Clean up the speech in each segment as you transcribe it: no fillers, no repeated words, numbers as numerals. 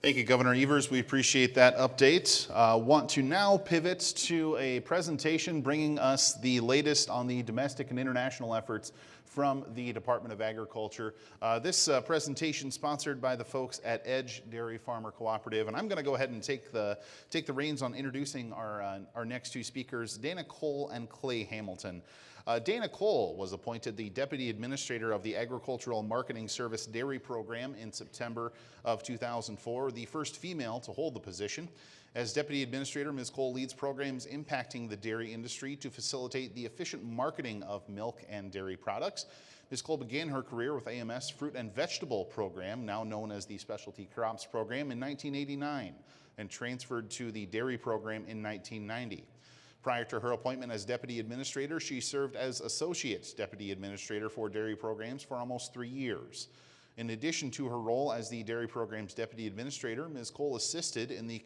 Thank you, Governor Evers. We appreciate that update. Want to now pivot to a presentation bringing us the latest on the domestic and international efforts from the Department of Agriculture. This presentation sponsored by the folks at Edge Dairy Farmer Cooperative, and I'm going to go ahead and take the reins on introducing our next two speakers, Dana Coale and Clay Hamilton. Dana Coale was appointed the Deputy Administrator of the Agricultural Marketing Service Dairy Program in September of 2004, the first female to hold the position. As Deputy Administrator, Ms. Coale leads programs impacting the dairy industry to facilitate the efficient marketing of milk and dairy products. Ms. Coale began her career with AMS Fruit and Vegetable Program, now known as the Specialty Crops Program, in 1989 and transferred to the Dairy Program in 1990. Prior to her appointment as Deputy Administrator, she served as Associate Deputy Administrator for Dairy Programs for almost 3 years. In addition to her role as the Dairy Program's Deputy Administrator, Ms. Coale assisted in the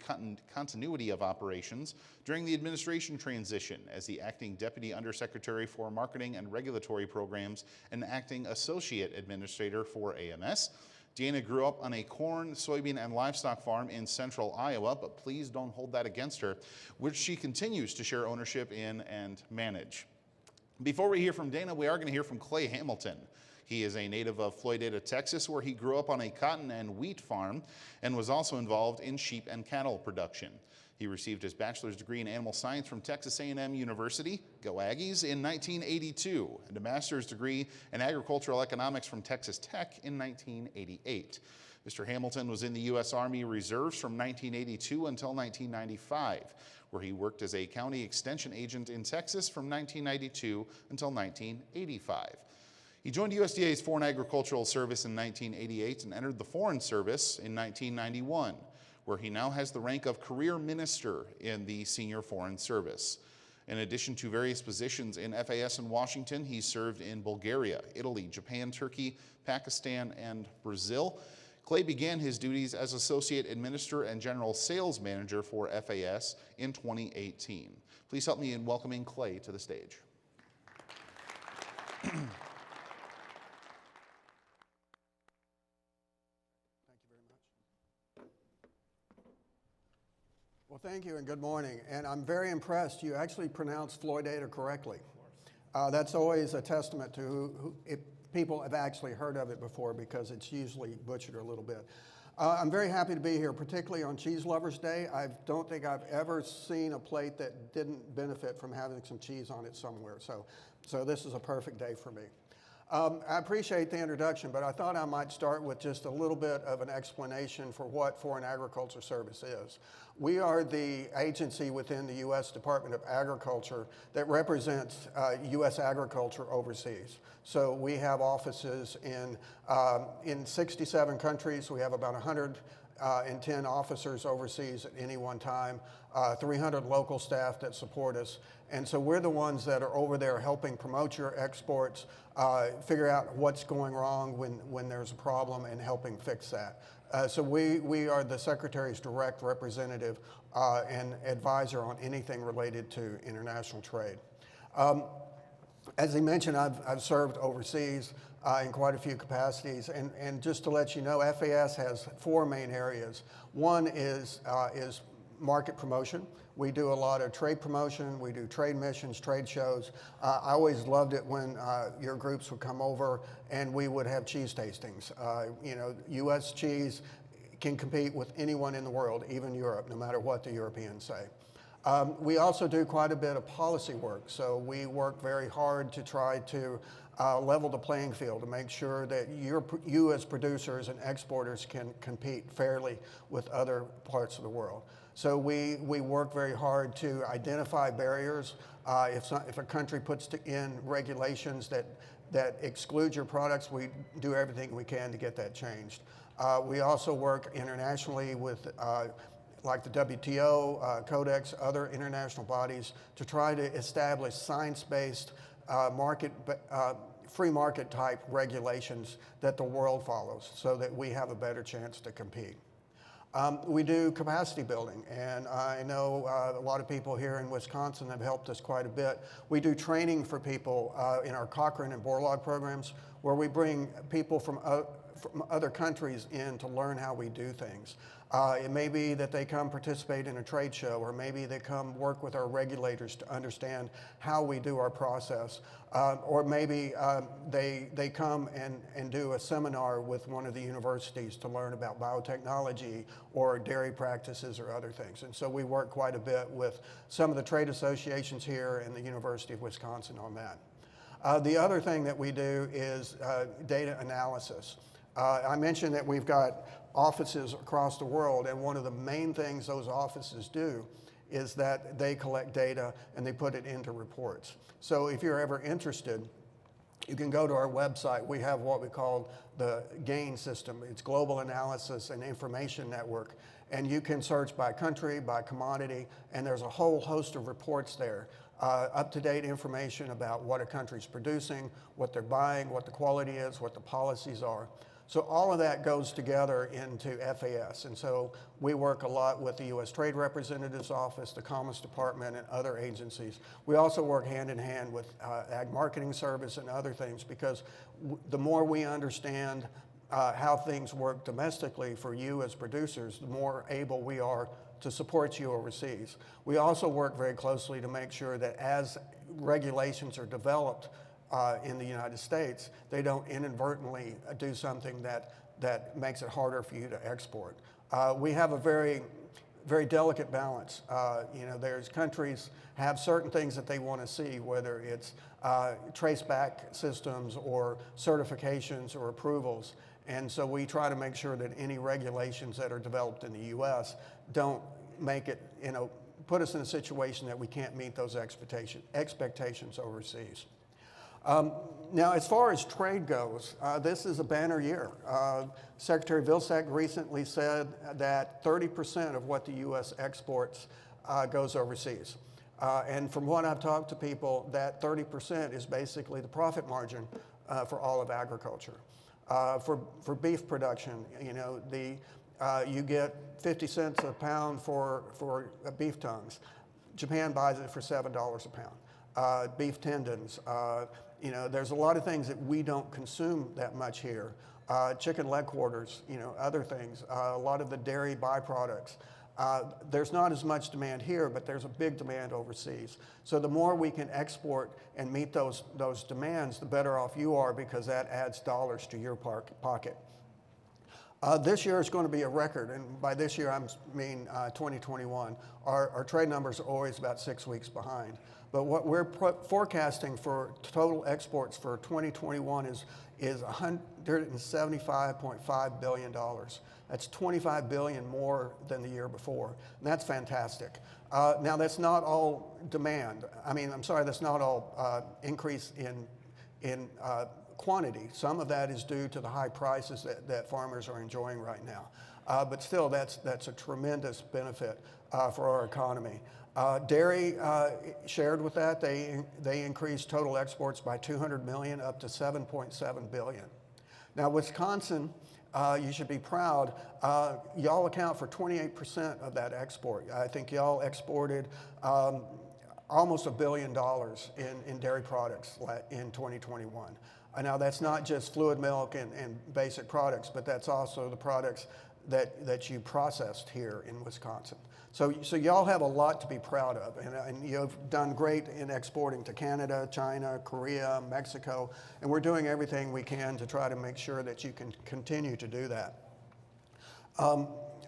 continuity of operations during the administration transition as the Acting Deputy Undersecretary for Marketing and Regulatory Programs and Acting Associate Administrator for AMS. Dana grew up on a corn, soybean, and livestock farm in central Iowa, but please don't hold that against her, which she continues to share ownership in and manage. Before we hear from Dana, we are going to hear from Clay Hamilton. He is a native of Floydada, Texas, where he grew up on a cotton and wheat farm and was also involved in sheep and cattle production. He received his bachelor's degree in animal science from Texas A&M University, go Aggies, in 1982, and a master's degree in agricultural economics from Texas Tech in 1988. Mr. Hamilton was in the U.S. Army Reserves from 1982 until 1995, where he worked as a county extension agent in Texas from 1992 until 1985. He joined USDA's Foreign Agricultural Service in 1988 and entered the Foreign Service in 1991. Where he now has the rank of Career Minister in the Senior Foreign Service. In addition to various positions in FAS in Washington, he served in Bulgaria, Italy, Japan, Turkey, Pakistan, and Brazil. Clay began his duties as Associate Administrator and General Sales Manager for FAS in 2018. Please help me in welcoming Clay to the stage. Well, thank you and good morning. And I'm very impressed. You actually pronounced Floydada correctly. That's always a testament to if people have actually heard of it before, because it's usually butchered a little bit. I'm very happy to be here, particularly on Cheese Lovers Day. I don't think I've ever seen a plate that didn't benefit from having some cheese on it somewhere. So this is a perfect day for me. I appreciate the introduction, but I thought I might start with just a little bit of an explanation for what Foreign Agriculture Service is. We are the agency within the U.S. Department of Agriculture that represents U.S. agriculture overseas. So we have offices in 67 countries. We have about 110 officers overseas at any one time, 300 local staff that support us. And so we're the ones that are over there helping promote your exports, figure out what's going wrong when there's a problem, and helping fix that. So we are the Secretary's direct representative and advisor on anything related to international trade. As he mentioned, I've served overseas in quite a few capacities, and just to let you know, FAS has 4 main areas. One is market promotion. We do a lot of trade promotion. We do trade missions, trade shows. I always loved it when your groups would come over and we would have cheese tastings. You know, U.S. cheese can compete with anyone in the world, even Europe, no matter what the Europeans say. We also do quite a bit of policy work. So we work very hard to try to level the playing field to make sure that you as producers and exporters can compete fairly with other parts of the world. So we work very hard to identify barriers. If a country puts in regulations that exclude your products, we do everything we can to get that changed. We also work internationally with like the WTO, Codex, other international bodies to try to establish science-based free market type regulations that the world follows so that we have a better chance to compete. We do capacity building, and I know a lot of people here in Wisconsin have helped us quite a bit. We do training for people in our Cochrane and Borlaug programs, where we bring people from other countries in to learn how we do things. It may be that they come participate in a trade show, or maybe they come work with our regulators to understand how we do our process. Or maybe they come and do a seminar with one of the universities to learn about biotechnology or dairy practices or other things. And so we work quite a bit with some of the trade associations here and the University of Wisconsin on that. The other thing that we do is data analysis. I mentioned that we've got offices across the world, and one of the main things those offices do is that they collect data and they put it into reports. So if you're ever interested, you can go to our website. We have what we call the GAIN system. It's Global Analysis and Information Network. And you can search by country, by commodity, and there's a whole host of reports there. Up-to-date information about what a country's producing, what they're buying, what the quality is, what the policies are. So all of that goes together into FAS. And so we work a lot with the U.S. Trade Representative's Office, the Commerce Department, and other agencies. We also work hand in hand with Ag Marketing Service and other things, because the more we understand how things work domestically for you as producers, the more able we are to support you overseas. We also work very closely to make sure that as regulations are developed in the United States, they don't inadvertently do something that makes it harder for you to export. We have a very delicate balance. There's countries have certain things that they want to see, whether it's trace-back systems or certifications or approvals. And so we try to make sure that any regulations that are developed in the U.S. don't make it, put us in a situation that we can't meet those expectations overseas. Now, as far as trade goes, this is a banner year. Secretary Vilsack recently said that 30% of what the U.S. exports goes overseas. And from what I've talked to people, that 30% is basically the profit margin for all of agriculture. For beef production, you get 50 cents a pound for beef tongues. Japan buys it for $7 a pound. Beef tendons. There's a lot of things that we don't consume that much here. Chicken leg quarters, other things, a lot of the dairy byproducts. There's not as much demand here, but there's a big demand overseas. So the more we can export and meet those demands, the better off you are, because that adds dollars to your pocket. This year is going to be a record, and by this year I mean 2021. Our trade numbers are always about 6 weeks behind. But what we're forecasting for total exports for 2021 is $175.5 billion. That's $25 billion more than the year before, and that's fantastic. Now, that's not all demand. That's not all increase in quantity. Some of that is due to the high prices that farmers are enjoying right now. But still, that's a tremendous benefit for our economy. Dairy shared with that. They increased total exports by 200 million up to 7.7 billion. Now, Wisconsin, you should be proud. Y'all account for 28% of that export. I think y'all exported almost $1 billion in dairy products in 2021. Now, that's not just fluid milk and basic products, but that's also the products that you processed here in Wisconsin. So y'all have a lot to be proud of, and you've done great in exporting to Canada, China, Korea, Mexico, and we're doing everything we can to try to make sure that you can continue to do that.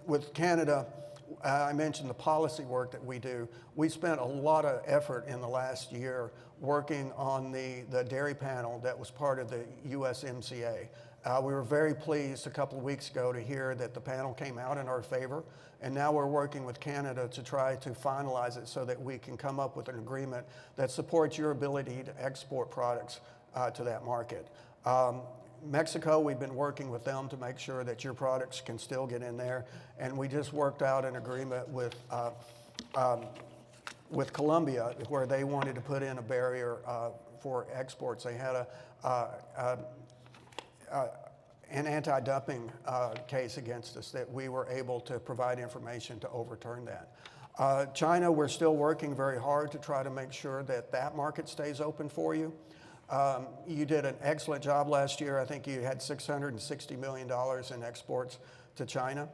With Canada, I mentioned the policy work that we do. We spent a lot of effort in the last year working on the dairy panel that was part of the USMCA. We were very pleased a couple of weeks ago to hear that the panel came out in our favor, and now we're working with Canada to try to finalize it so that we can come up with an agreement that supports your ability to export products to that market. Mexico, we've been working with them to make sure that your products can still get in there, and we just worked out an agreement with Colombia, where they wanted to put in a barrier for exports. They had an anti-dumping case against us that we were able to provide information to overturn that. China, we're still working very hard to try to make sure that that market stays open for you. You did an excellent job last year. I think you had $660 million in exports to China.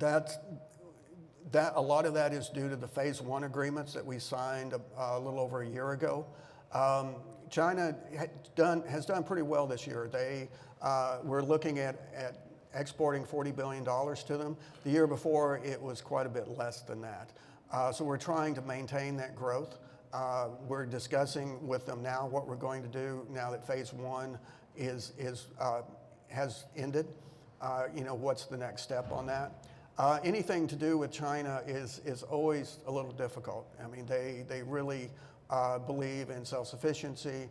A lot of that is due to the phase one agreements that we signed a little over a year ago. China has done pretty well this year. We're looking at exporting $40 billion to them. The year before, it was quite a bit less than that. So we're trying to maintain that growth. We're discussing with them now what we're going to do now that phase one has ended. What's the next step on that? Anything to do with China is always a little difficult. I mean, they really believe in self-sufficiency.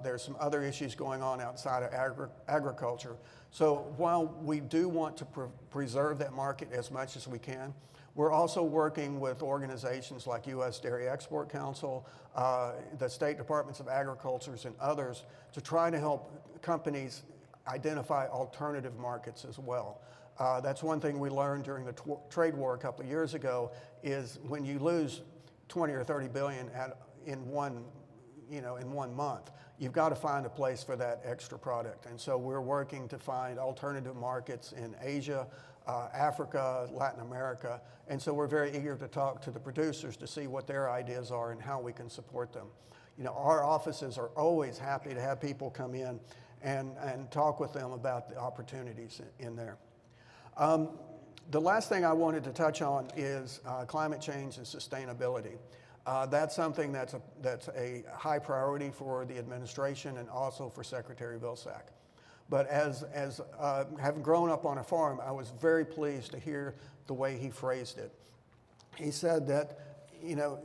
There's some other issues going on outside of agriculture. So while we do want to preserve that market as much as we can, we're also working with organizations like USDA Export Council, the State Departments of Agriculture, and others to try to help companies identify alternative markets as well. That's one thing we learned during the trade war a couple of years ago, is when you lose 20 or 30 billion in one month, you've got to find a place for that extra product. And so we're working to find alternative markets in Asia, Africa, Latin America. And so we're very eager to talk to the producers to see what their ideas are and how we can support them. Our offices are always happy to have people come in and talk with them about the opportunities in there. The last thing I wanted to touch on is climate change and sustainability. That's something that's a high priority for the administration and also for Secretary Vilsack. But as having grown up on a farm, I was very pleased to hear the way he phrased it. He said that,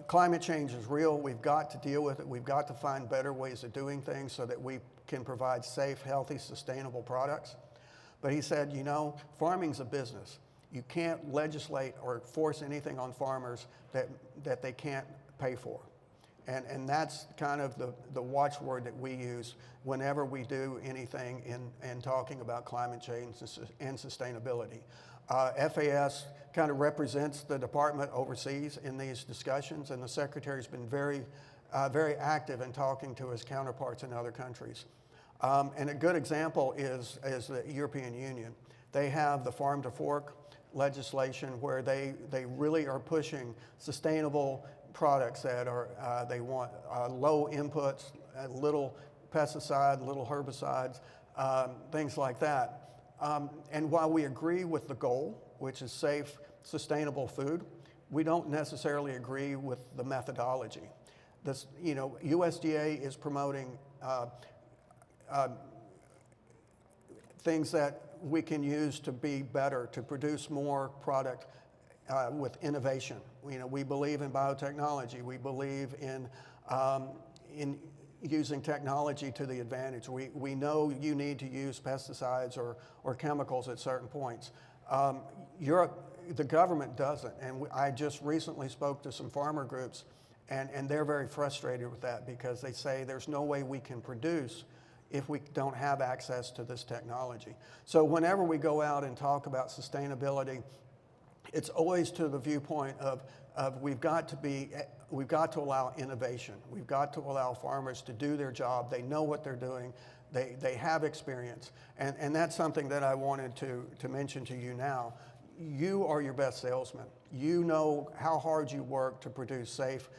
climate change is real. We've got to deal with it. We've got to find better ways of doing things so that we can provide safe, healthy, sustainable products. But he said, farming's a business. You can't legislate or force anything on farmers that they can't pay for. And that's kind of the watchword that we use whenever we do anything in talking about climate change and sustainability. FAS kind of represents the department overseas in these discussions, and the Secretary's been very active in talking to his counterparts in other countries. And a good example is the European Union. They have the Farm to Fork legislation where they really are pushing sustainable products that they want low inputs, little pesticide, little herbicides, things like that. And while we agree with the goal, which is safe, sustainable food, we don't necessarily agree with the methodology. USDA is promoting things that we can use to be better, to produce more product with innovation. We believe in biotechnology. We believe in using technology to the advantage. We know you need to use pesticides or chemicals at certain points. The government doesn't, and I just recently spoke to some farmer groups, and they're very frustrated with that because they say there's no way we can produce if we don't have access to this technology. So whenever we go out and talk about sustainability, it's always to the viewpoint of we've got to allow innovation. We've got to allow farmers to do their job. They know what they're doing. They have experience. And that's something that I wanted to mention to you now. You are your best salesman. You know how hard you work to produce safe,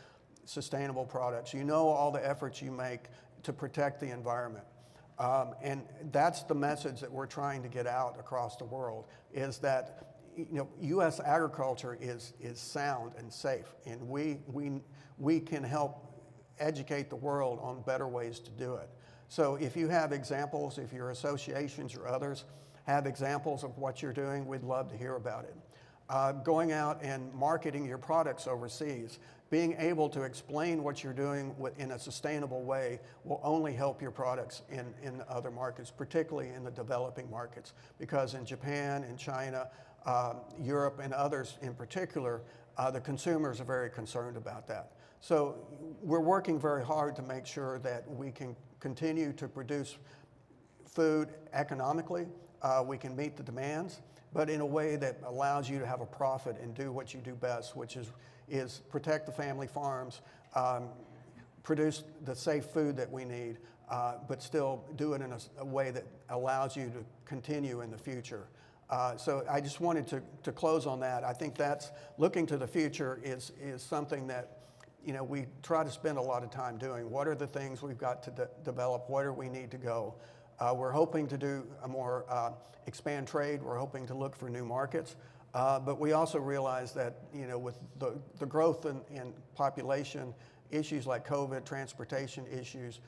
sustainable products. You know all the efforts you make to protect the environment. And that's the message that we're trying to get out across the world, is that U.S. agriculture is sound and safe, and we can help educate the world on better ways to do it. So if you have examples, if your associations or others have examples of what you're doing, we'd love to hear about it. Going out and marketing your products overseas, being able to explain what you're doing in a sustainable way will only help your products in other markets, particularly in the developing markets, because in Japan, in China, Europe, and others in particular, the consumers are very concerned about that. So we're working very hard to make sure that we can continue to produce food economically, we can meet the demands, but in a way that allows you to have a profit and do what you do best, which is protect the family farms, produce the safe food that we need, but still do it in a way that allows you to continue in the future. So I just wanted to close on that. I think that's looking to the future is something that, you know, we try to spend a lot of time doing. What are the things we've got to develop? Where do we need to go? We're hoping to do a more expand trade. We're hoping to look for new markets. But we also realize that, you know, with the growth in population, issues like COVID, transportation issues,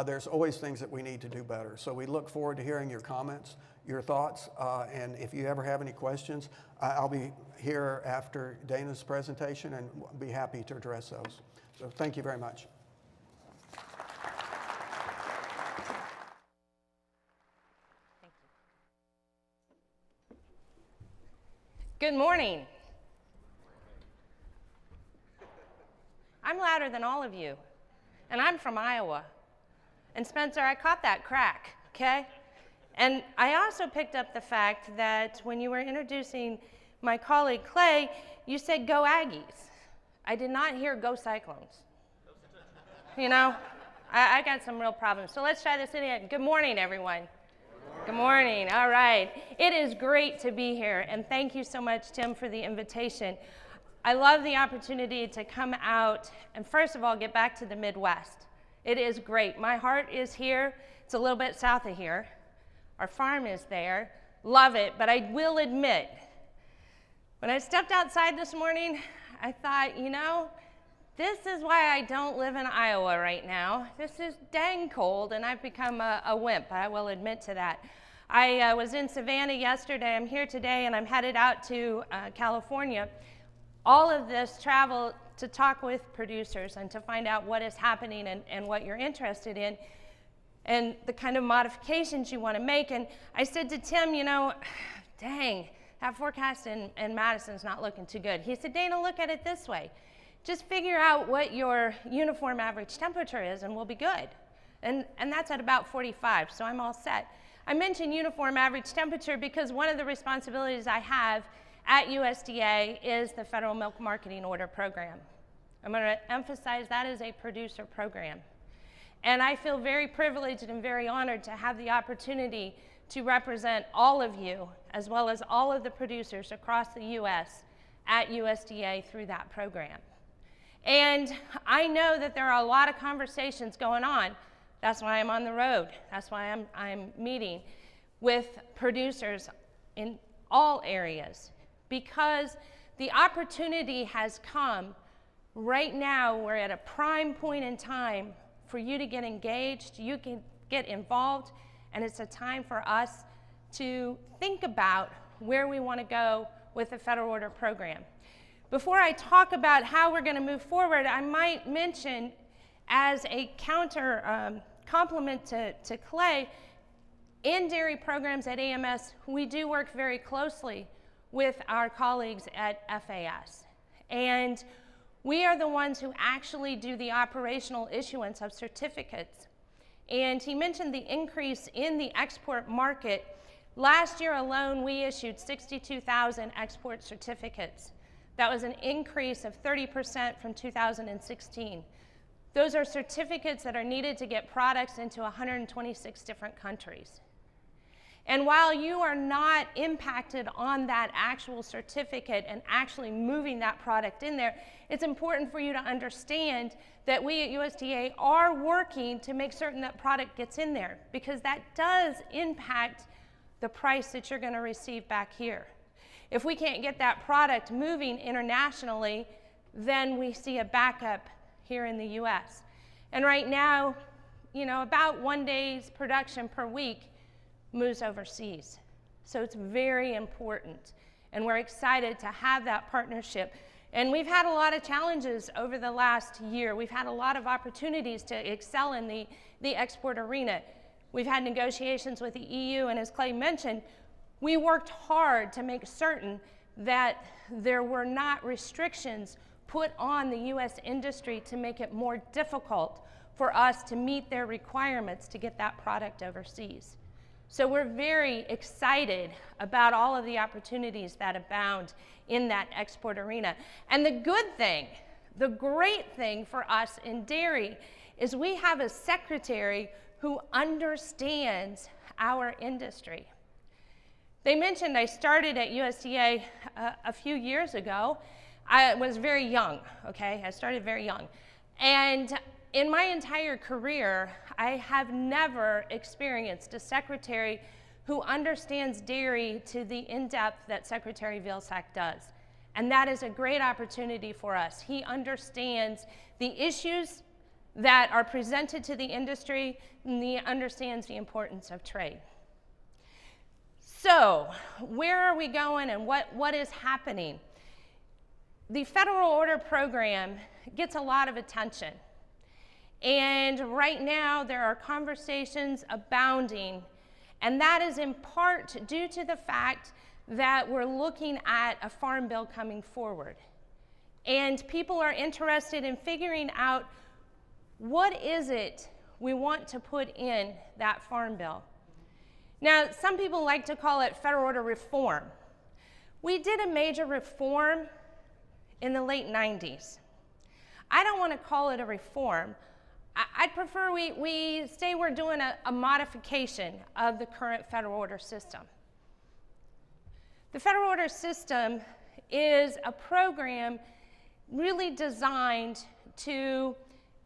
there's always things that we need to do better. So we look forward to hearing your comments, your thoughts, and if you ever have any questions, I'll be here after Dana's presentation and be happy to address those. So thank you very much. Good morning. I'm louder than all of you, and I'm from Iowa. And Spencer, I caught that crack, okay? And I also picked up the fact that when you were introducing my colleague Clay, you said go Aggies. I did not hear go Cyclones. You know, I got some real problems. So let's try this again. Good morning, everyone. Good morning. All right. It is great to be here, and thank you so much, Tim, for the invitation. I love the opportunity to come out and, first of all, get back to the Midwest. It is great. My heart is here. It's a little bit south of here. Our farm is there. Love it, but I will admit, when I stepped outside this morning, I thought, you know, this is why I don't live in Iowa right now. This is dang cold, and I've become a wimp. I will admit to that. I was in Savannah yesterday. I'm here today, and I'm headed out to California. All of this travel to talk with producers and to find out what is happening and what you're interested in and the kind of modifications you want to make. And I said to Tim, you know, dang, that forecast in Madison's not looking too good. He said, Dana, look at it this way. Just figure out what your uniform average temperature is and we'll be good. And that's at about 45, so I'm all set. I mentioned uniform average temperature because one of the responsibilities I have at USDA is the Federal Milk Marketing Order Program. I'm going to emphasize that is a producer program. And I feel very privileged and very honored to have the opportunity to represent all of you, as well as all of the producers across the U.S. at USDA through that program. And I know that there are a lot of conversations going on. That's why I'm on the road. That's why I'm meeting with producers in all areas, because the opportunity has come. Right now, we're at a prime point in time for you to get engaged, you can get involved, and it's a time for us to think about where we want to go with the Federal Order Program. Before I talk about how we're going to move forward, I might mention, as a counter complement to Clay, in dairy programs at AMS, we do work very closely with our colleagues at FAS. And we are the ones who actually do the operational issuance of certificates. And he mentioned the increase in the export market. Last year alone, we issued 62,000 export certificates. That was an increase of 30% from 2016. Those are certificates that are needed to get products into 126 different countries. And while you are not impacted on that actual certificate and actually moving that product in there, it's important for you to understand that we at USDA are working to make certain that product gets in there, because that does impact the price that you're going to receive back here. If we can't get that product moving internationally, then we see a backup here in the US. And right now, you know, about 1 day's production per week moves overseas. So it's very important. And we're excited to have that partnership. And we've had a lot of challenges over the last year. We've had a lot of opportunities to excel in the export arena. We've had negotiations with the EU, and as Clay mentioned, we worked hard to make certain that there were not restrictions put on the U.S. industry to make it more difficult for us to meet their requirements to get that product overseas. So we're very excited about all of the opportunities that abound in that export arena. And the good thing, the great thing for us in dairy is we have a secretary who understands our industry. They mentioned I started at USDA a few years ago. I was very young, okay? I started very young. And in my entire career, I have never experienced a secretary who understands dairy to the in-depth that Secretary Vilsack does. And that is a great opportunity for us. He understands the issues that are presented to the industry, and he understands the importance of trade. So, where are we going and what is happening? The federal order program gets a lot of attention. And right now, there are conversations abounding, and that is in part due to the fact that we're looking at a farm bill coming forward. And people are interested in figuring out what is it we want to put in that farm bill. Now, some people like to call it federal order reform. We did a major reform in the late 90s. I don't want to call it a reform. I'd prefer we say we're doing a modification of the current federal order system. The federal order system is a program really designed to,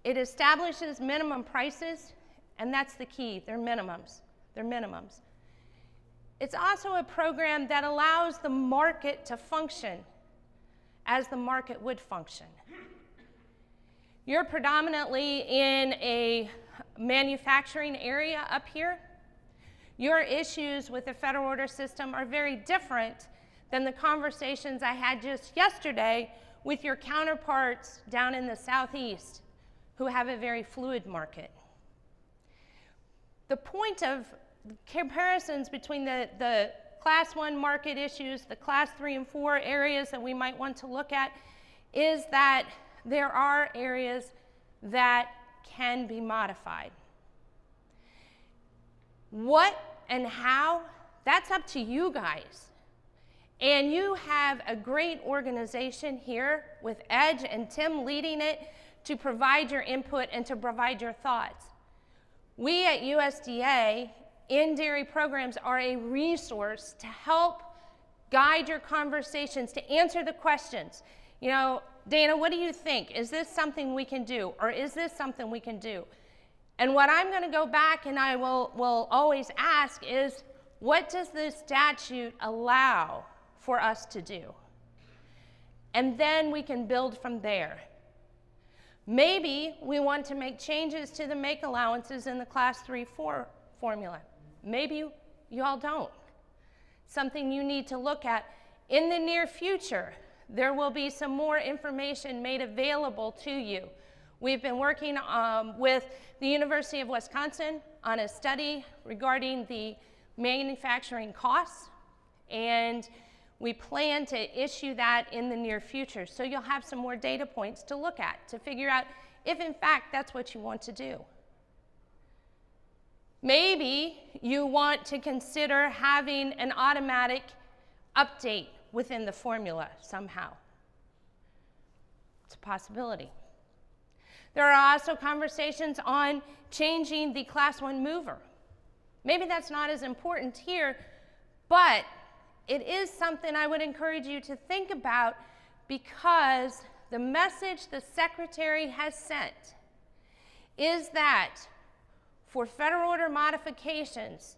it establishes minimum prices, and that's the key, they're minimums. They're minimums. It's also a program that allows the market to function as the market would function. You're predominantly in a manufacturing area up here. Your issues with the federal order system are very different than the conversations I had just yesterday with your counterparts down in the Southeast who have a very fluid market. The point of comparisons between the Class 1 market issues, the Class 3 and 4 areas that we might want to look at, is that there are areas that can be modified. What and how, that's up to you guys. And you have a great organization here with Edge and Tim leading it to provide your input and to provide your thoughts. We at USDA in dairy programs are a resource to help guide your conversations, to answer the questions. You know, Dana, what do you think? Is this something we can do? Or is this something we can do? And what I'm going to go back and I will always ask is, what does this statute allow for us to do? And then we can build from there. Maybe we want to make changes to the make allowances in the Class 3-4 formula. Maybe you all don't. Something you need to look at. In the near future, there will be some more information made available to you. We've been working with the University of Wisconsin on a study regarding the manufacturing costs, and we plan to issue that in the near future. So you'll have some more data points to look at to figure out if in fact that's what you want to do. Maybe you want to consider having an automatic update within the formula somehow. It's a possibility. There are also conversations on changing the Class 1 mover. Maybe that's not as important here, but it is something I would encourage you to think about, because the message the Secretary has sent is that for federal order modifications,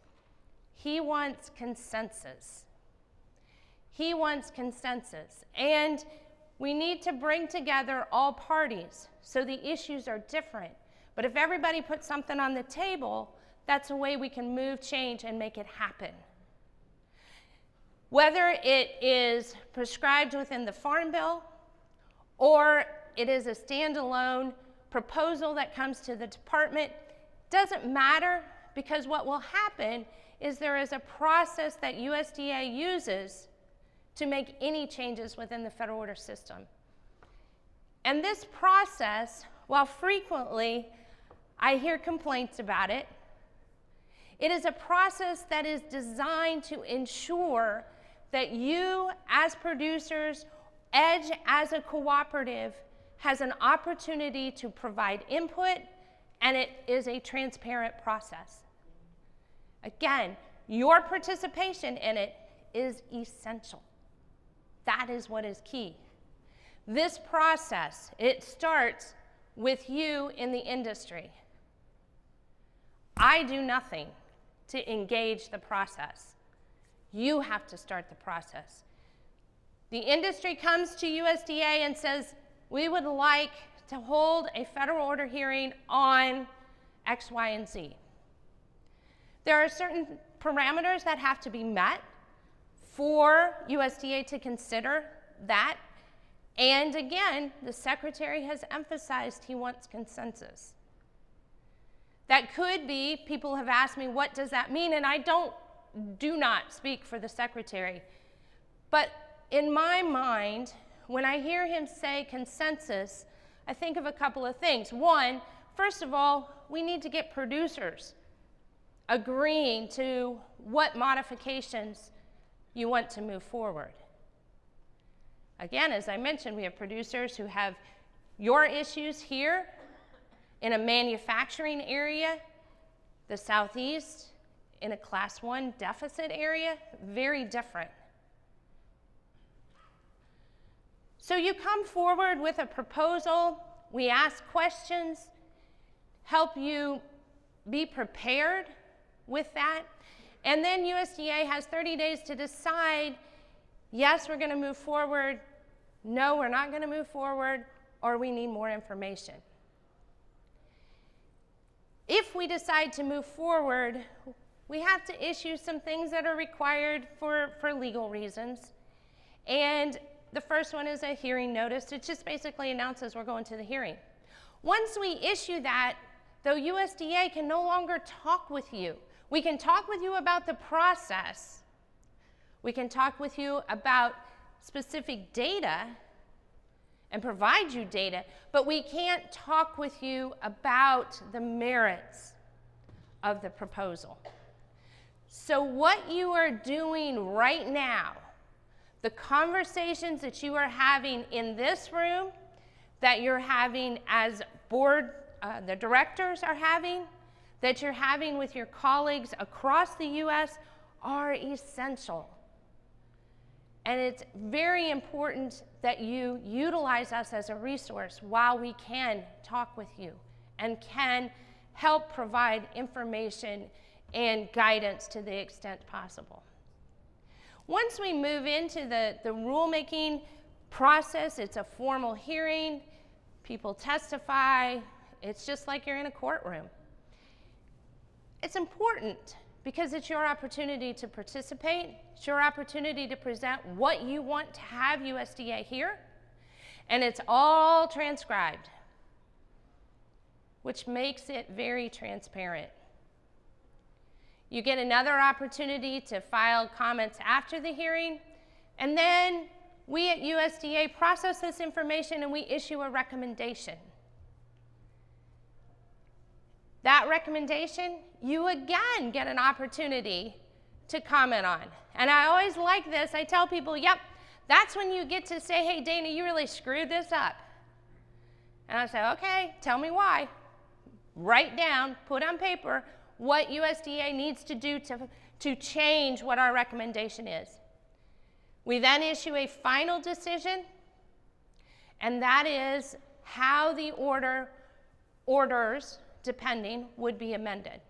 he wants consensus. He wants consensus. And we need to bring together all parties so the issues are different. But if everybody puts something on the table, that's a way we can move change and make it happen. Whether it is prescribed within the Farm Bill or it is a standalone proposal that comes to the department, doesn't matter, because what will happen is there is a process that USDA uses to make any changes within the federal order system. And this process, while frequently I hear complaints about it, it is a process that is designed to ensure that you as producers, Edge as a cooperative, has an opportunity to provide input, and it is a transparent process. Again, your participation in it is essential. That is what is key. This process, it starts with you in the industry. I do nothing to engage the process. You have to start the process. The industry comes to USDA and says, we would like to hold a federal order hearing on X, Y, and Z. There are certain parameters that have to be met for USDA to consider that. And again, the Secretary has emphasized he wants consensus. That could be, people have asked me, what does that mean? And I do not speak for the Secretary. But in my mind, when I hear him say consensus, I think of a couple of things. One, first of all, we need to get producers agreeing to what modifications you want to move forward. Again, as I mentioned, we have producers who have your issues here in a manufacturing area, the Southeast in a Class 1 deficit area, very different. So you come forward with a proposal, we ask questions, help you be prepared with that, and then USDA has 30 days to decide, yes, we're going to move forward, no, we're not going to move forward, or we need more information. If we decide to move forward, we have to issue some things that are required for legal reasons. And the first one is a hearing notice. It just basically announces we're going to the hearing. Once we issue that, though, USDA can no longer talk with you. We can talk with you about the process. We can talk with you about specific data and provide you data, but we can't talk with you about the merits of the proposal. So what you are doing right now, the conversations that you are having in this room, that you're having as board, the directors are having, that you're having with your colleagues across the U.S. are essential. And it's very important that you utilize us as a resource while we can talk with you and can help provide information and guidance to the extent possible. Once we move into the rulemaking process, it's a formal hearing, people testify, it's just like you're in a courtroom. It's important because it's your opportunity to participate, it's your opportunity to present what you want to have USDA hear, and it's all transcribed, which makes it very transparent. You get another opportunity to file comments after the hearing, and then we at USDA process this information and we issue a recommendation. That recommendation, you again get an opportunity to comment on. And I always like this. I tell people, yep, that's when you get to say, hey, Dana, you really screwed this up. And I say, okay, tell me why. Write down, put on paper what USDA needs to do to change what our recommendation is. We then issue a final decision, and that is how the orders, depending, would be amended.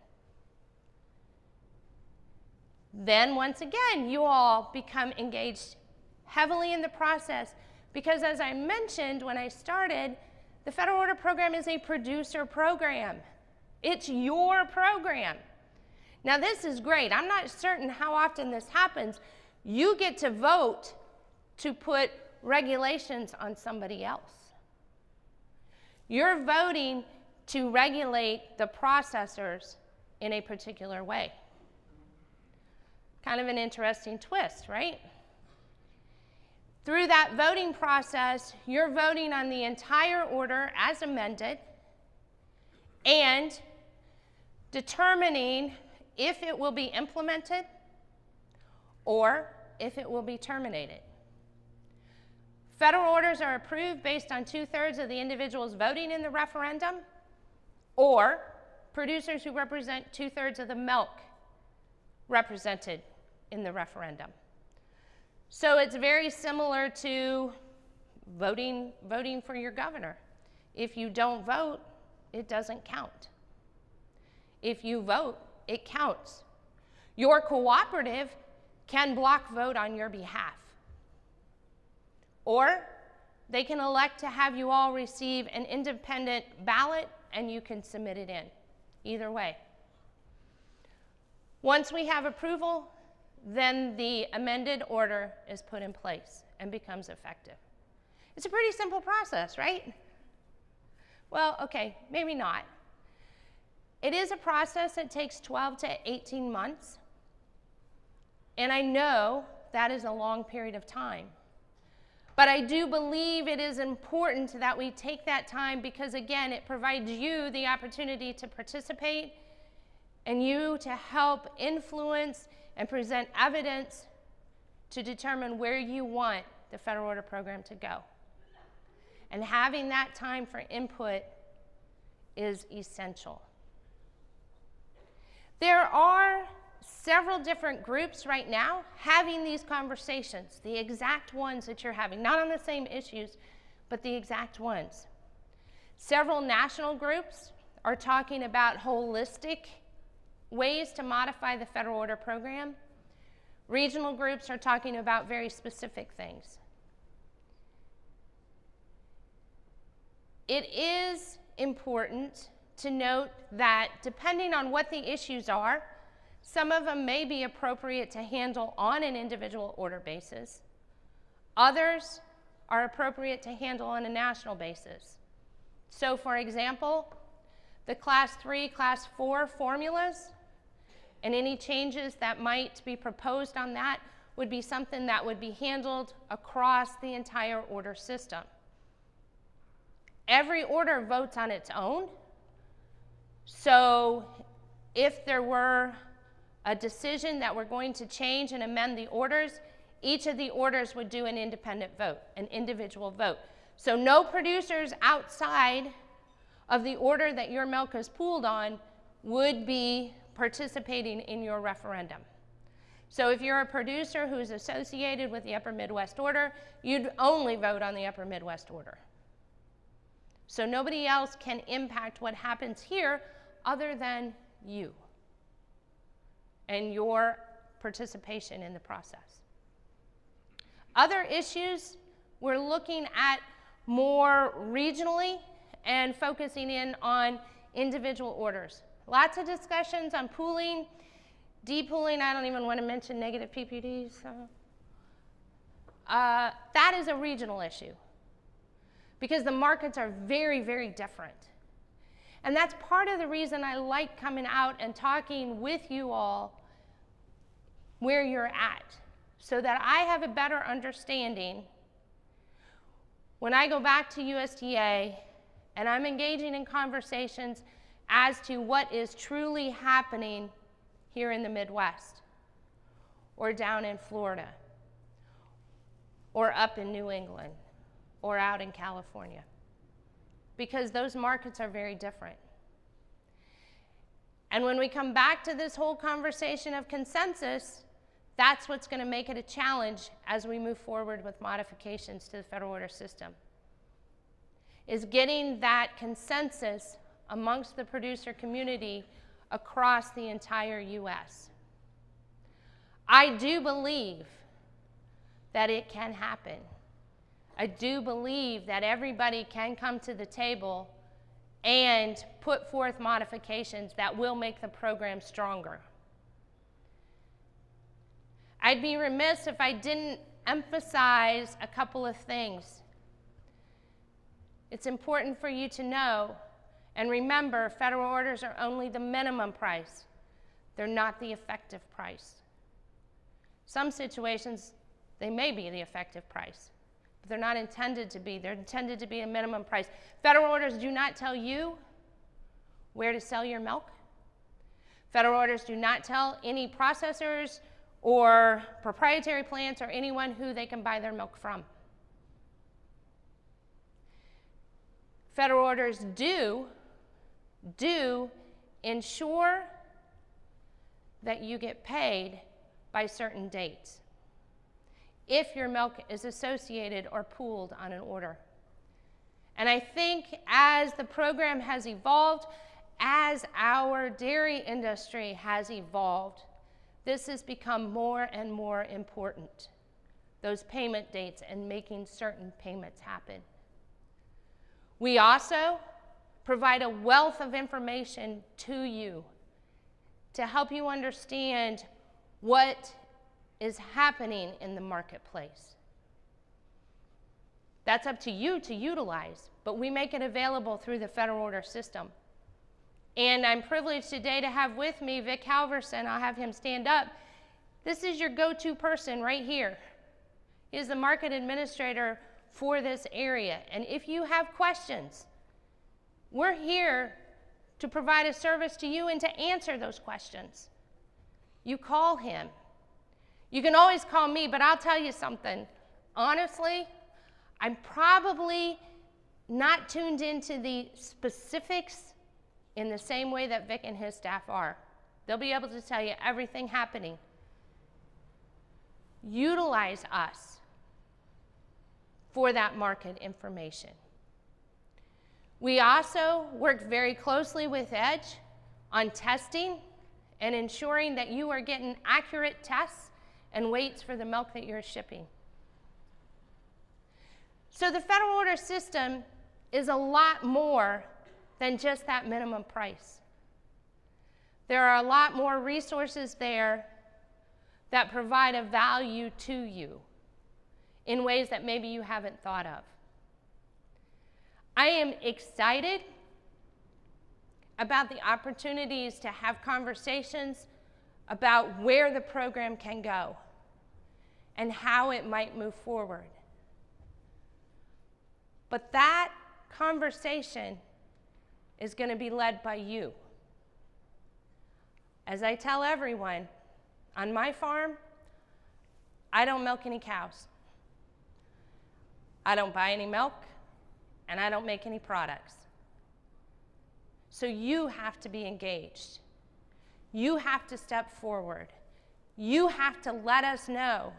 Then once again, you all become engaged heavily in the process because, as I mentioned when I started, the Federal Order Program is a producer program. It's your program. Now this is great. I'm not certain how often this happens. You get to vote to put regulations on somebody else. You're voting to regulate the processors in a particular way. Kind of an interesting twist, right? Through that voting process, you're voting on the entire order as amended and determining if it will be implemented or if it will be terminated. Federal orders are approved based on 2/3 of the individuals voting in the referendum, or producers who represent 2/3 of the milk represented in the referendum. So it's very similar to voting for your governor. If you don't vote, it doesn't count. If you vote, it counts. Your cooperative can block vote on your behalf. Or they can elect to have you all receive an independent ballot and you can submit it in. Either way. Once we have approval, then the amended order is put in place and becomes effective. It's a pretty simple process, right? Well, okay, maybe not. It is a process that takes 12 to 18 months, and I know that is a long period of time. But I do believe it is important that we take that time because, again, it provides you the opportunity to participate and you to help influence and present evidence to determine where you want the federal order program to go. And having that time for input is essential. There are several different groups right now having these conversations, the exact ones that you're having, not on the same issues, but the exact ones. Several national groups are talking about holistic ways to modify the federal order program. Regional groups are talking about very specific things. It is important to note that depending on what the issues are, some of them may be appropriate to handle on an individual order basis. Others are appropriate to handle on a national basis. So, for example, the Class 3, Class 4 formulas and any changes that might be proposed on that would be something that would be handled across the entire order system. Every order votes on its own, so if there were a decision that we're going to change and amend the orders, each of the orders would do an independent vote, an individual vote. So no producers outside of the order that your milk is pooled on would be participating in your referendum. So if you're a producer who's associated with the Upper Midwest order, you'd only vote on the Upper Midwest order. So nobody else can impact what happens here other than you and your participation in the process. Other issues we're looking at more regionally and focusing in on individual orders. Lots of discussions on pooling, depooling. I don't even want to mention negative PPDs. That is a regional issue because the markets are very, very different. And that's part of the reason I like coming out and talking with you all where you're at, so that I have a better understanding when I go back to USDA and I'm engaging in conversations as to what is truly happening here in the Midwest, or down in Florida, or up in New England, or out in California, because those markets are very different. And when we come back to this whole conversation of consensus, that's what's going to make it a challenge as we move forward with modifications to the federal order system, is getting that consensus amongst the producer community across the entire U.S. I do believe that it can happen. I do believe that everybody can come to the table and put forth modifications that will make the program stronger. I'd be remiss if I didn't emphasize a couple of things. It's important for you to know and remember, federal orders are only the minimum price. They're not the effective price. Some situations, they may be the effective price, but they're not intended to be. They're intended to be a minimum price. Federal orders do not tell you where to sell your milk. Federal orders do not tell any processors or proprietary plants or anyone who they can buy their milk from. Federal orders do ensure that you get paid by certain dates. if your milk is associated or pooled on an order. And I think as the program has evolved, as our dairy industry has evolved, this has become more and more important, those payment dates and making certain payments happen. We also provide a wealth of information to you to help you understand what is happening in the marketplace. That's up to you to utilize, but we make it available through the federal order system. And I'm privileged today to have with me Vic Halverson. I'll have him stand up. This is your go-to person right here. He is the market administrator for this area. And if you have questions, we're here to provide a service to you and to answer those questions. You call him. You can always call me, but I'll tell you something. Honestly, I'm probably not tuned into the specifics in the same way that Vic and his staff are. They'll be able to tell you everything happening. Utilize us for that market information. We also work very closely with Edge on testing and ensuring that you are getting accurate tests and weights for the milk that you're shipping. So the federal order system is a lot more than just that minimum price. There are a lot more resources there that provide a value to you in ways that maybe you haven't thought of. I am excited about the opportunities to have conversations about where the program can go and how it might move forward. But that conversation is going to be led by you. As I tell everyone, on my farm, I don't milk any cows. I don't buy any milk, and I don't make any products. So you have to be engaged. You have to step forward. You have to let us know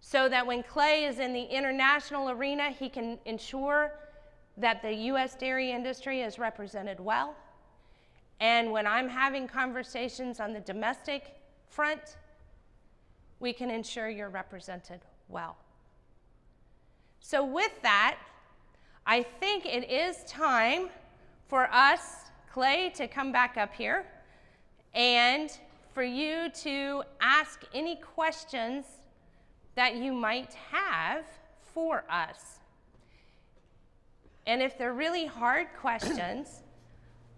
so that when Clay is in the international arena, he can ensure that the U.S. dairy industry is represented well. And when I'm having conversations on the domestic front, we can ensure you're represented well. So with that, I think it is time for us, Clay, to come back up here and for you to ask any questions that you might have for us. And if they're really hard questions,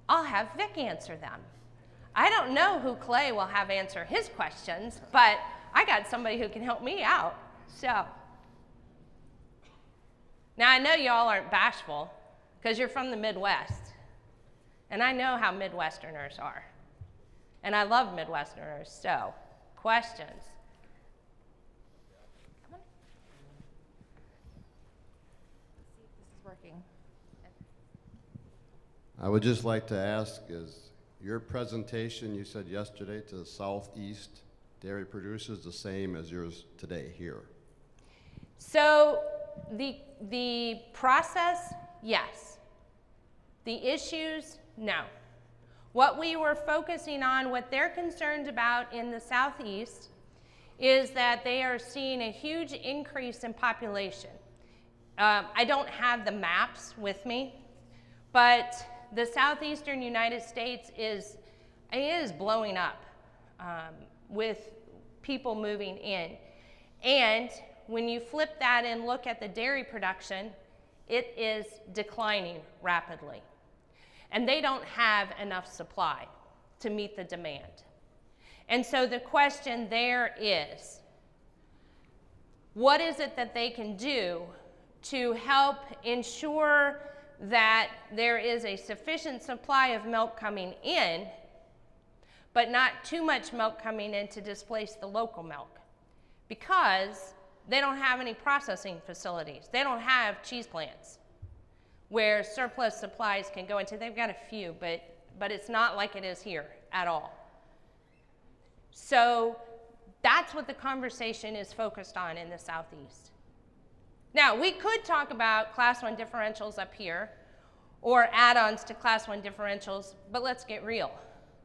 I'll have Vic answer them. I don't know who Clay will have answer his questions, but I got somebody who can help me out. So, now I know you all aren't bashful because you're from the Midwest. And I know how Midwesterners are. And I love Midwesterners, so questions. Come on. Let's see if this is working. I would just like to ask, is your presentation you said yesterday to the Southeast dairy producers the same as yours today here? So the process, yes. The issues, no. What we were focusing on, what they're concerned about in the Southeast is that they are seeing a huge increase in population. I don't have the maps with me, but the southeastern United States is blowing up with people moving in. And when you flip that and look at the dairy production, it is declining rapidly. And they don't have enough supply to meet the demand. And so the question there is, what is it that they can do to help ensure that there is a sufficient supply of milk coming in, but not too much milk coming in to displace the local milk? Because they don't have any processing facilities. They don't have cheese plants where surplus supplies can go into. They've got a few, but it's not like it is here at all. So That's what the conversation is focused on in the Southeast. Now, we could talk about Class 1 differentials up here or add-ons to Class 1 differentials, but let's get real,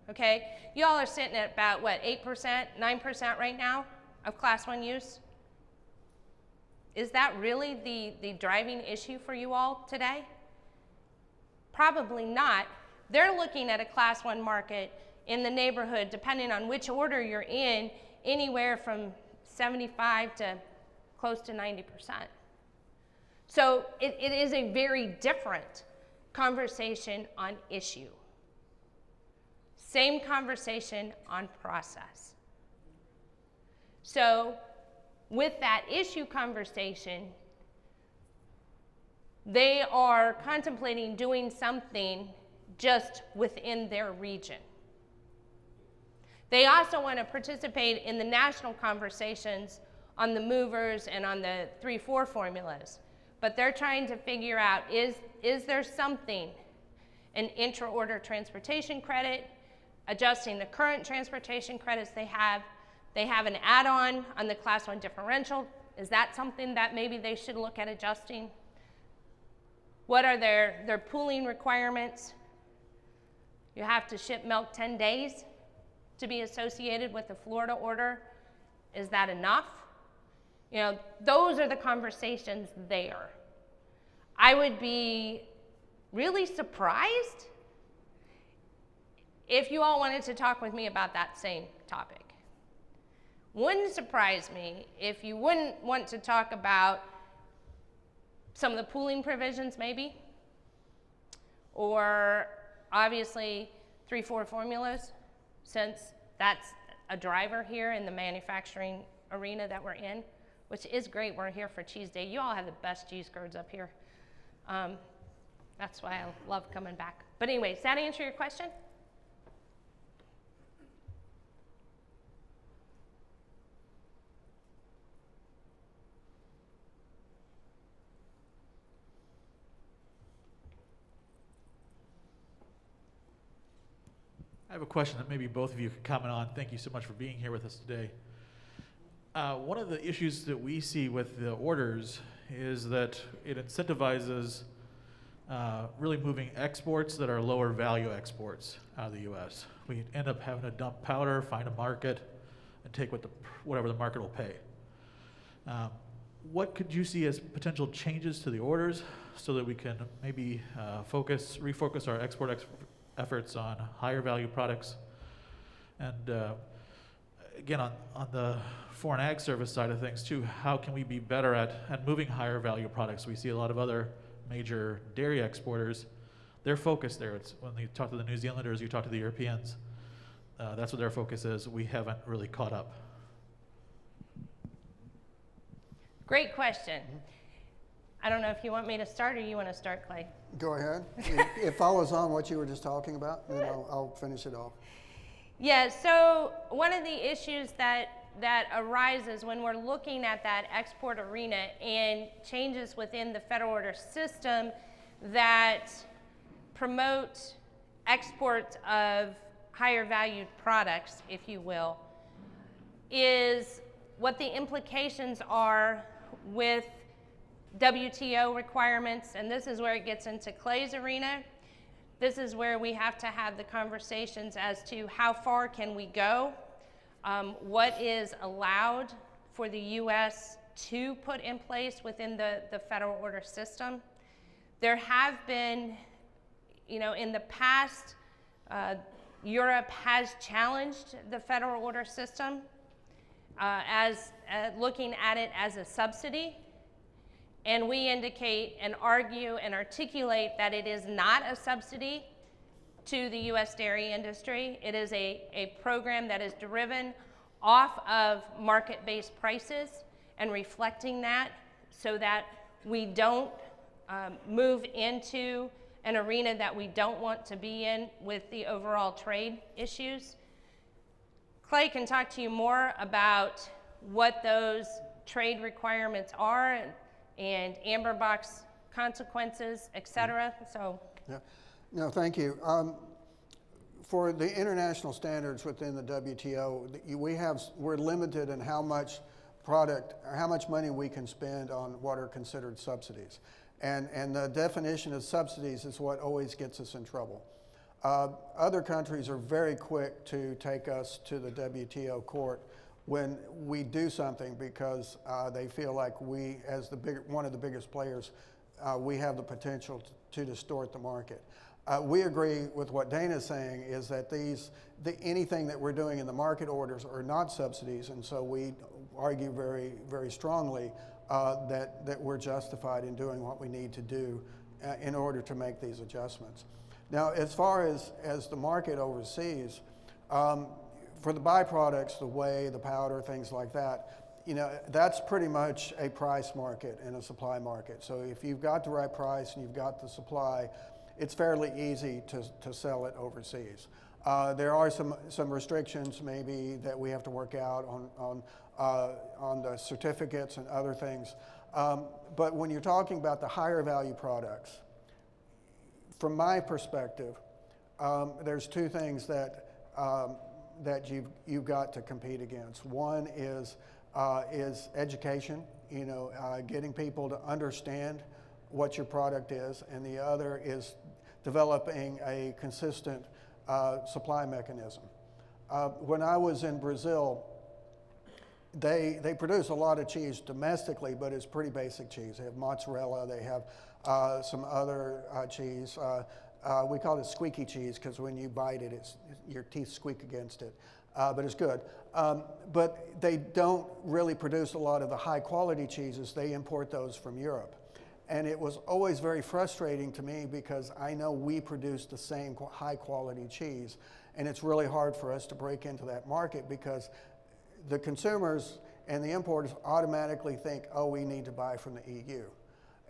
okay? Y'all are sitting at about, what, 8%, 9% right now of Class 1 use? Is that really the driving issue for you all today? Probably not. They're looking at a Class 1 market in the neighborhood, depending on which order you're in, anywhere from 75 to close to 90%. So it is a very different conversation on issue. Same conversation on process. So with that issue conversation, they are contemplating doing something just within their region. They also want to participate in the national conversations on the movers and on the 3-4 formulas. But they're trying to figure out, is there something, an intra-order transportation credit, adjusting the current transportation credits they have an add-on on the Class 1 differential. Is that something that maybe they should look at adjusting? What are their pooling requirements? You have to ship milk 10 days to be associated with the Florida order. Is that enough? You know, those are the conversations there. I would be really surprised if you all wanted to talk with me about that same topic. Wouldn't surprise me if you wouldn't want to talk about some of the pooling provisions maybe, or obviously 3-4 formulas, since that's a driver here in the manufacturing arena that we're in, which is great. We're here for Cheese Day. You all have the best cheese curds up here. That's why I love coming back. But anyway, does that answer your question? I have a question that maybe both of you could comment on. Thank you so much for being here with us today. One of the issues that we see with the orders is that it incentivizes really moving exports that are lower value exports out of the U.S. We end up having to dump powder, find a market, and take whatever the market will pay. What could you see as potential changes to the orders so that we can maybe refocus our export efforts on higher value products? And again, on the foreign ag service side of things too, how can we be better at moving higher value products? We see a lot of other major dairy exporters, their focus there, it's when you talk to the New Zealanders, you talk to the Europeans, that's what their focus is. We haven't really caught up. Great question. I don't know if you want me to start or you want to start, Clay. Go ahead. It follows on what you were just talking about, and then I'll finish it off. Yeah, so one of the issues that arises when we're looking at that export arena and changes within the federal order system that promote export of higher valued products, if you will, is what the implications are with WTO requirements, and this is where it gets into Clay's arena. This is where we have to have the conversations as to how far can we go, what is allowed for the U.S. to put in place within the federal order system. There have been, in the past, Europe has challenged the federal order system as looking at it as a subsidy. And we indicate and argue and articulate that it is not a subsidy to the U.S. dairy industry. It is a program that is driven off of market-based prices and reflecting that so that we don't move into an arena that we don't want to be in with the overall trade issues. Clay can talk to you more about what those trade requirements are and amber box consequences, et cetera. So, yeah. No, thank you. For the international standards within the WTO, we're limited in how much product, or how much money we can spend on what are considered subsidies. And the definition of subsidies is what always gets us in trouble. Other countries are very quick to take us to the WTO court when we do something because they feel like we, as one of the biggest players, we have the potential to distort the market. We agree with what Dana's saying is that anything that we're doing in the market orders are not subsidies, and so we argue very, very strongly that we're justified in doing what we need to do in order to make these adjustments. Now, as far as the market overseas, for the byproducts, the whey, the powder, things like that, that's pretty much a price market and a supply market. So if you've got the right price and you've got the supply, it's fairly easy to sell it overseas. There are some restrictions maybe that we have to work out on the certificates and other things. But when you're talking about the higher value products, from my perspective, there's two things that you've got to compete against. One is education, getting people to understand what your product is, and the other is developing a consistent supply mechanism. When I was in Brazil, they produce a lot of cheese domestically, but it's pretty basic cheese. They have mozzarella, they have some other cheese. We call it squeaky cheese because when you bite it, your teeth squeak against it, but it's good. But they don't really produce a lot of the high quality cheeses. They import those from Europe. And it was always very frustrating to me because I know we produce the same high quality cheese, and it's really hard for us to break into that market because the consumers and the importers automatically think, oh, we need to buy from the EU.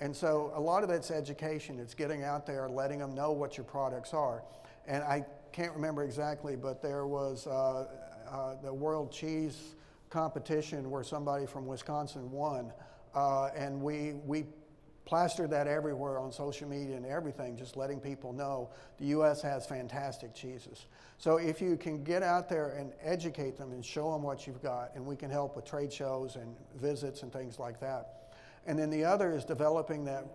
And so a lot of that's education. It's getting out there, letting them know what your products are. And I can't remember exactly, but there was the World Cheese Competition where somebody from Wisconsin won, and we plastered that everywhere on social media and everything, just letting people know the U.S. has fantastic cheeses. So if you can get out there and educate them and show them what you've got, and we can help with trade shows and visits and things like that. And then the other is developing that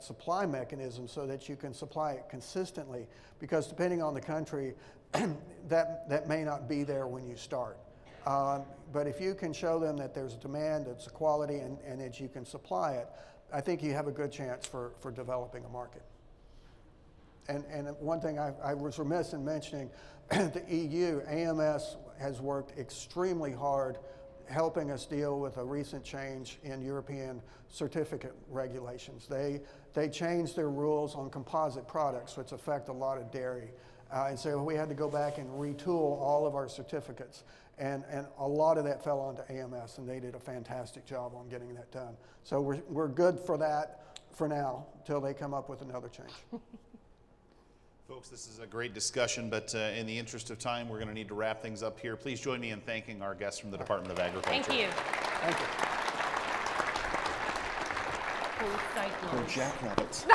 supply mechanism so that you can supply it consistently, because depending on the country, that may not be there when you start. But if you can show them that there's a demand, that's a quality, and that you can supply it, I think you have a good chance for developing a market. And one thing I was remiss in mentioning, the EU, AMS has worked extremely hard helping us deal with a recent change in European certificate regulations. They changed their rules on composite products, which affect a lot of dairy. And so we had to go back and retool all of our certificates. And a lot of that fell onto AMS, and they did a fantastic job on getting that done. So we're good for that for now, until they come up with another change. Folks, this is a great discussion, but in the interest of time, we're going to need to wrap things up here. Please join me in thanking our guests from the Department of Agriculture. Thank you. Thank you. Or jackrabbits.